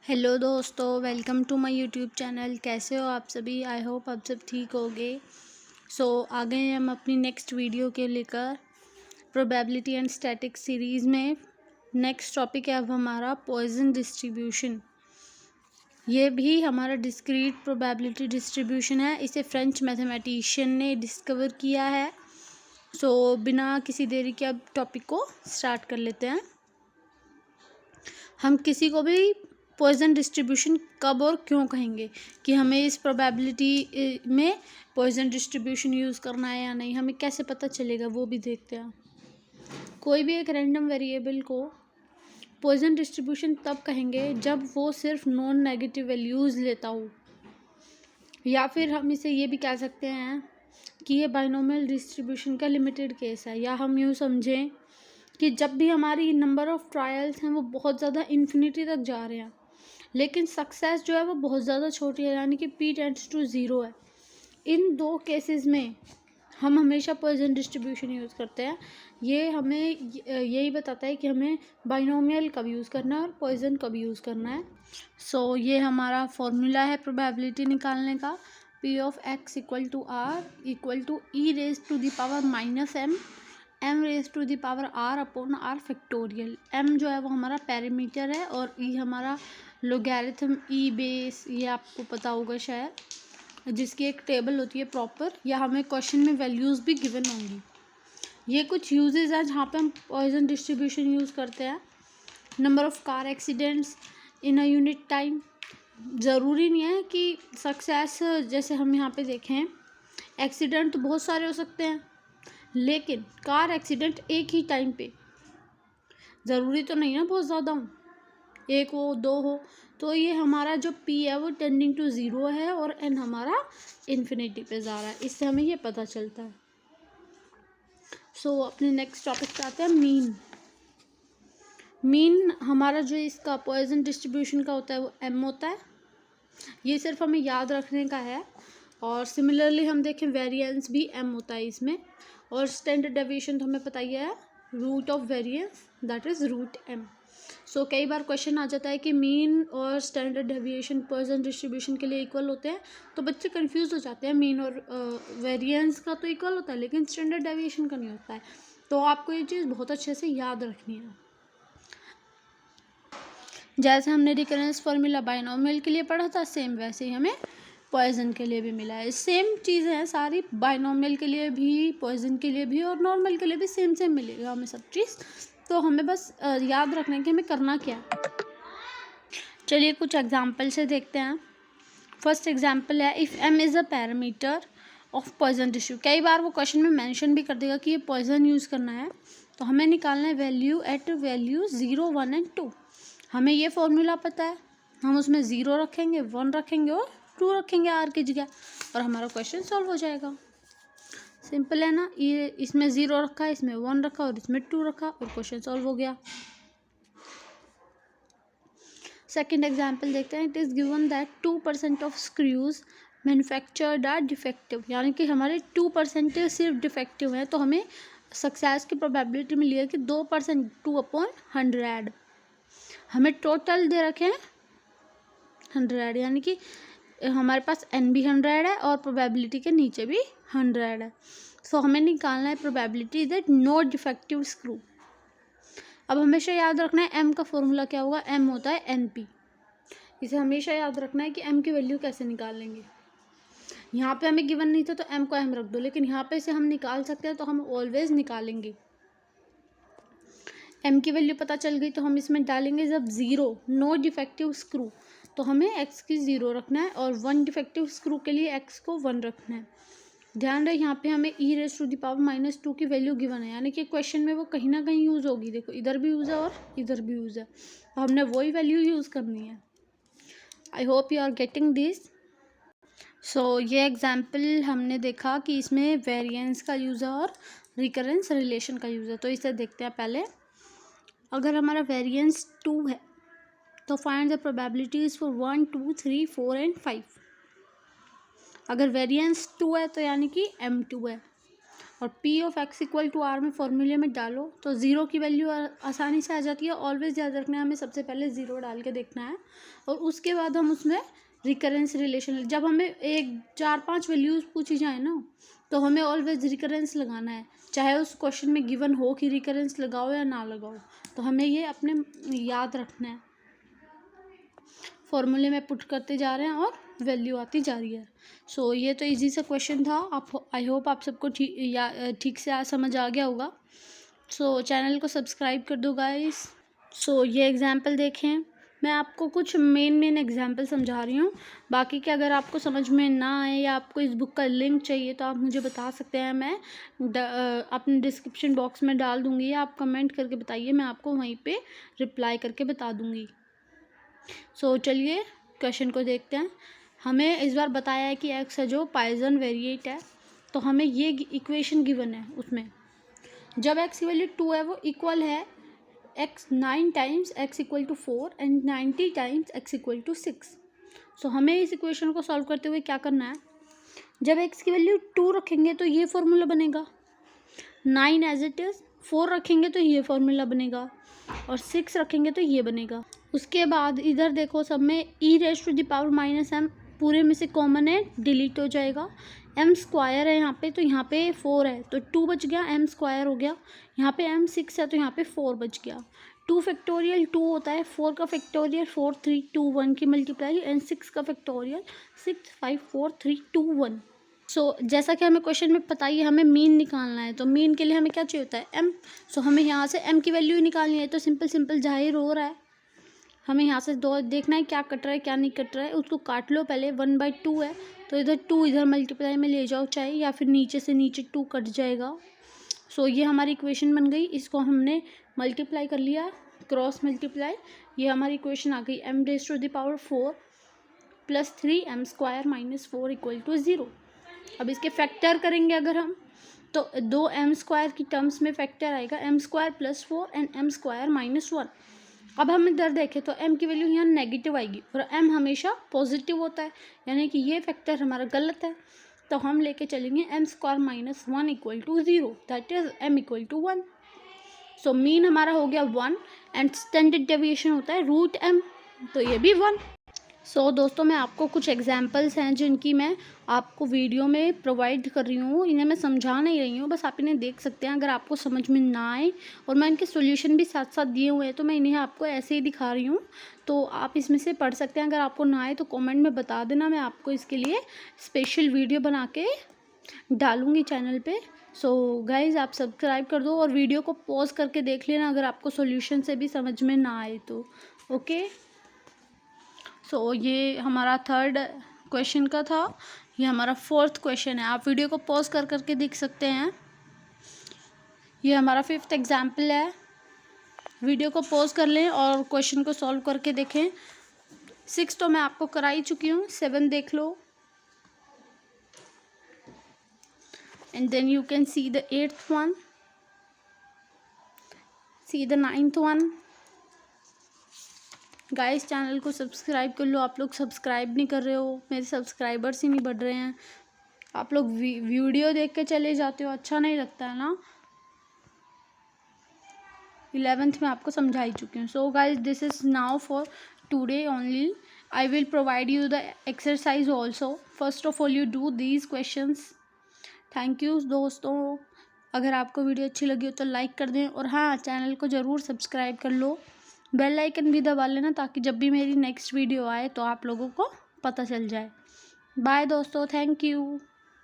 Hello दोस्तों, welcome to my YouTube channel. कैसे हो आप सभी? आई होप आप सब ठीक होगे। आ गए हैं हम अपनी नेक्स्ट वीडियो के लेकर प्रोबेबिलिटी एंड स्टैटिक्स सीरीज़ में। नेक्स्ट टॉपिक है अब हमारा पॉइजन डिस्ट्रीब्यूशन। ये भी हमारा डिस्क्रीट प्रोबेबिलिटी डिस्ट्रीब्यूशन है। इसे फ्रेंच मैथमेटिशियन ने डिस्कवर किया है। बिना किसी देरी के अब टॉपिक को स्टार्ट कर लेते हैं। हम किसी को भी पॉइजन डिस्ट्रीब्यूशन कब और क्यों कहेंगे कि हमें इस प्रोबेबिलिटी में पॉइजन डिस्ट्रीब्यूशन यूज़ करना है या नहीं, हमें कैसे पता चलेगा वो भी देखते हैं। कोई भी एक रैंडम वेरिएबल को पॉइजन डिस्ट्रीब्यूशन तब कहेंगे जब वो सिर्फ नॉन नेगेटिव वैल्यूज़ लेता हो, या फिर हम इसे ये भी कह सकते हैं कि ये बाइनोमियल डिस्ट्रीब्यूशन का लिमिटेड केस है। या हम यूँ समझें कि जब भी हमारी नंबर ऑफ़ ट्रायल्स हैं वो बहुत ज़्यादा इन्फिनिटी तक जा रहे हैं, लेकिन सक्सेस जो है वो बहुत ज़्यादा छोटी है, यानी कि p टेंड्स टू 0 है। इन दो केसेस में हम हमेशा पॉइजन डिस्ट्रीब्यूशन यूज़ करते हैं। ये हमें यही बताता है कि हमें बाइनोमियल कब यूज़ करना है और पॉइजन कब यूज़ करना है। ये हमारा फॉर्मूला है प्रोबेबिलिटी निकालने का। p of x equal to r equal to e raise to the power minus m raise to the power r upon r factorial. m जो है वो हमारा पैरामीटर है और e हमारा लोगैरिथम ई बेस, ये आपको पता होगा शायद, जिसकी एक टेबल होती है प्रॉपर, या हमें क्वेश्चन में वैल्यूज़ भी गिवन होंगी। ये कुछ यूजेस हैं जहाँ पे हम पॉइजन डिस्ट्रीब्यूशन यूज़ करते हैं। Number of car accidents in a unit time. ज़रूरी नहीं है कि सक्सेस, जैसे हम यहाँ पे देखें एक्सीडेंट तो बहुत सारे हो सकते हैं, लेकिन कार एक्सीडेंट एक ही टाइम पे ज़रूरी तो नहीं ना बहुत ज़्यादा हो, एक हो दो हो। तो ये हमारा जो p है वो टेंडिंग टू 0 है और n हमारा इन्फिनिटी पे जा रहा है। इससे हमें ये पता चलता है। अपने नेक्स्ट टॉपिक पे आते हैं। मीन हमारा जो इसका पॉइजन डिस्ट्रीब्यूशन का होता है वो m होता है। ये सिर्फ हमें याद रखने का है। और सिमिलरली हम देखें वेरिएंस भी m होता है इसमें। और स्टैंडर्ड डेविएशन तो हमें पता ही है, root of variance that is root m। कई बार क्वेश्चन आ जाता है कि मीन और स्टैंडर्ड डेविएशन पॉइजन डिस्ट्रीब्यूशन के लिए इक्वल होते हैं, तो बच्चे कंफ्यूज हो जाते हैं। मीन और वेरिएंस का तो इक्वल होता है, लेकिन स्टैंडर्ड डेविएशन का नहीं होता है। तो आपको ये चीज़ बहुत अच्छे से याद रखनी है। जैसे हमने रिकरेंस फॉर्मूला बाइनोमियल के लिए पढ़ा था, सेम वैसे ही हमें पॉइजन के लिए भी मिला है। सेम चीज़ें हैं सारी, बाइनोमियल के लिए भी, पॉइजन के लिए भी और नॉर्मल के लिए भी सेम मिलेगा हमें सब चीज़। तो हमें बस याद रखना कि हमें करना क्या है। चलिए कुछ एग्जाम्पल से देखते हैं। फर्स्ट एग्जाम्पल है, if m is a parameter of Poisson tissue. कई बार वो क्वेश्चन में मेंशन भी कर देगा कि ये पॉइजन यूज़ करना है, तो हमें निकालना है वैल्यू एट वैल्यू 0, 1 एंड 2। हमें ये फॉर्मूला पता है, हम उसमें 0 रखेंगे, 1 रखेंगे और 2 रखेंगे r की जगह, और हमारा क्वेश्चन सॉल्व हो जाएगा। सिंपल है ना। ये इसमें 0 रखा, इसमें 1 रखा और इसमें 2 रखा, और क्वेश्चन सॉल्व हो गया। सेकेंड एग्जाम्पल देखते हैं। It is given that 2% of screws manufactured are defective, यानी कि हमारे 2% सिर्फ डिफेक्टिव है। तो हमें सक्सेस की प्रोबेबिलिटी मिली है कि 2%, 2/100। हमें टोटल दे रखे हैं 100, यानी कि हमारे पास n भी 100 है और प्रोबेबिलिटी के नीचे भी 100 है। हमें निकालना है probability that no defective screw. अब हमेशा याद रखना है m का फॉर्मूला क्या होगा, m होता है np। इसे हमेशा याद रखना है कि m की वैल्यू कैसे निकालेंगे। यहाँ पे हमें गिवन नहीं था तो m को m रख दो, लेकिन यहाँ पे से हम निकाल सकते हैं तो हम ऑलवेज निकालेंगे। m की वैल्यू पता चल गई तो हम इसमें डालेंगे जब 0, नो डिफेक्टिव स्क्रू, तो हमें x की 0 रखना है, और 1 डिफेक्टिव स्क्रू के लिए x को 1 रखना है। ध्यान रहे यहाँ पे हमें e raise to the power -2 की वैल्यू गिवन है, यानी कि क्वेश्चन में वो कहीं ना कहीं यूज़ होगी। देखो इधर भी यूज़ है और इधर भी यूज़ है, तो हमने वही वैल्यू यूज़ करनी है। I hope you are getting this. ये एग्जाम्पल हमने देखा कि इसमें वेरिएंस का यूज़ है और रिकरेंस रिलेशन का यूज़ है। तो इसे देखते हैं पहले। अगर हमारा वेरिएंस 2 है तो find the probabilities for 1, 2, 3, 4 and 5। अगर वेरिएंस 2 है तो यानी कि m2 है। और P of x equal to r में फॉर्मूले में डालो तो ज़ीरो की वैल्यू आसानी से आ जाती है। ऑलवेज याद रखना है, हमें सबसे पहले ज़ीरो डाल के देखना है और उसके बाद हम उसमें रिकरेंस रिलेशन, जब हमें एक 4-5 वैल्यूज़ पूछी जाए ना तो हमें ऑलवेज रिकरेंस लगाना है, चाहे उस क्वेश्चन में गिवन हो कि रिकरेंस लगाओ या ना लगाओ, तो हमें ये अपने याद रखना है। फॉर्मूले में पुट करते जा रहे हैं और वैल्यू आती जा रही है। सो ये तो इजी सा क्वेश्चन था। आई होप आप सबको ठीक से समझ आ गया होगा। सो चैनल को सब्सक्राइब कर दो गाइस। सो ये एग्जाम्पल देखें, मैं आपको कुछ मेन एग्जाम्पल समझा रही हूँ। बाकी के अगर आपको समझ में ना आए या आपको इस बुक का लिंक चाहिए तो आप मुझे बता सकते हैं, मैं अपने डिस्क्रिप्शन बॉक्स में डाल दूँगी या आप कमेंट करके बताइए, मैं आपको वहीं पे रिप्लाई करके बता दूँगी। सो चलिए क्वेश्चन को देखते हैं। हमें इस बार बताया है कि एक्स है जो पॉइसन वेरिएट है, तो हमें ये इक्वेशन गिवन है, उसमें जब एक्स की वैल्यू 2 है वो इक्वल है x 9 times x equal to 4 and 90 times x equal to 6। So हमें इस इक्वेशन को सॉल्व करते हुए क्या करना है, जब एक्स की वैल्यू 2 रखेंगे तो ये फॉर्मूला बनेगा, 9 एज इट इज़, 4 रखेंगे तो ये फॉर्मूला बनेगा और 6 रखेंगे तो ये बनेगा। उसके बाद इधर देखो, सब में e raise to the power minus m पूरे में से कॉमन है, डिलीट हो जाएगा। एम स्क्वायर है यहाँ पे, तो यहाँ पे 4 है तो 2 बच गया, एम स्क्वायर हो गया। यहाँ पे एम 6 है तो यहाँ पे 4 बच गया। 2 फैक्टोरियल 2 होता है, 4 का फैक्टोरियल 4 3 2 1 की मल्टीप्लाई एंड 6 का फैक्टोरियल 6 5 4 3 2 1। सो जैसा कि हमें क्वेश्चन में पता ही है, हमें मीन निकालना है, तो मीन के लिए हमें क्या चाहिए होता है, एम। सो हमें यहाँ से एम की वैल्यू निकालनी है, तो सिंपल जाहिर हो रहा है, हमें यहाँ से दो देखना है क्या कट रहा है क्या नहीं कट रहा है, उसको काट लो पहले। 1/2 है तो इधर 2 इधर मल्टीप्लाई में ले जाओ चाहे, या फिर नीचे से नीचे 2 कट जाएगा। सो ये हमारी इक्वेशन बन गई, इसको हमने मल्टीप्लाई कर लिया, क्रॉस मल्टीप्लाई, ये हमारी इक्वेशन आ गई। M raise to the power 4 + 3 m square minus 4 equal to 0। अब इसके फैक्टर करेंगे अगर हम, तो 2 एम स्क्वायर की टर्म्स में फैक्टर आएगा, m square + 4 and m square -1। अब हम इधर देखें तो m की वैल्यू यहाँ नेगेटिव आएगी और m हमेशा पॉजिटिव होता है, यानी कि ये फैक्टर हमारा गलत है, तो हम लेके चलेंगे m² - 1 equal to 0, that is m equal to 1। So mean हमारा हो गया 1 एंड स्टैंडर्ड डेविएशन होता है √m, तो ये भी 1। सो दोस्तों, मैं आपको कुछ एग्जांपल्स हैं जिनकी मैं आपको वीडियो में प्रोवाइड कर रही हूँ, इन्हें मैं समझा नहीं रही हूँ, बस आप इन्हें देख सकते हैं। अगर आपको समझ में ना आए और मैं इनके सॉल्यूशन भी साथ साथ दिए हुए हैं तो मैं इन्हें आपको ऐसे ही दिखा रही हूँ, तो आप इसमें से पढ़ सकते हैं। अगर आपको ना आए तो कमेंट में बता देना, मैं आपको इसके लिए स्पेशल वीडियो बना के डालूँगी चैनल पर। सो गाइज़, आप सब्सक्राइब कर दो और वीडियो को पॉज करके देख लेना अगर आपको सॉल्यूशन से भी समझ में ना आए तो। ओके, सो ये हमारा 3rd क्वेश्चन का था, ये हमारा 4th क्वेश्चन है। आप वीडियो को पॉज कर करके देख सकते हैं। ये हमारा 5th एग्जाम्पल है, वीडियो को पॉज कर लें और क्वेश्चन को सॉल्व करके देखें। 6 तो मैं आपको करा ही चुकी हूँ, 7 देख लो and then you can see the 8th one, see the 9th one. Guys, channel को सब्सक्राइब कर लो, आप लोग सब्सक्राइब नहीं कर रहे हो, मेरे सब्सक्राइबर्स ही नहीं बढ़ रहे हैं। आप लोग वीडियो देख के चले जाते हो, अच्छा नहीं लगता है ना। 11th में आपको समझा ही चुकी हूँ। So guys, this is now for today only. I will provide you the exercise also. First of all you do these questions. Thank you दोस्तों। अगर आपको वीडियो अच्छी लगी हो तो लाइक कर दें और हाँ, चैनल को ज़रूर सब्सक्राइब कर लो, बेल आइकन भी दबा लेना ताकि जब भी मेरी नेक्स्ट वीडियो आए तो आप लोगों को पता चल जाए। बाय दोस्तों, थैंक यू।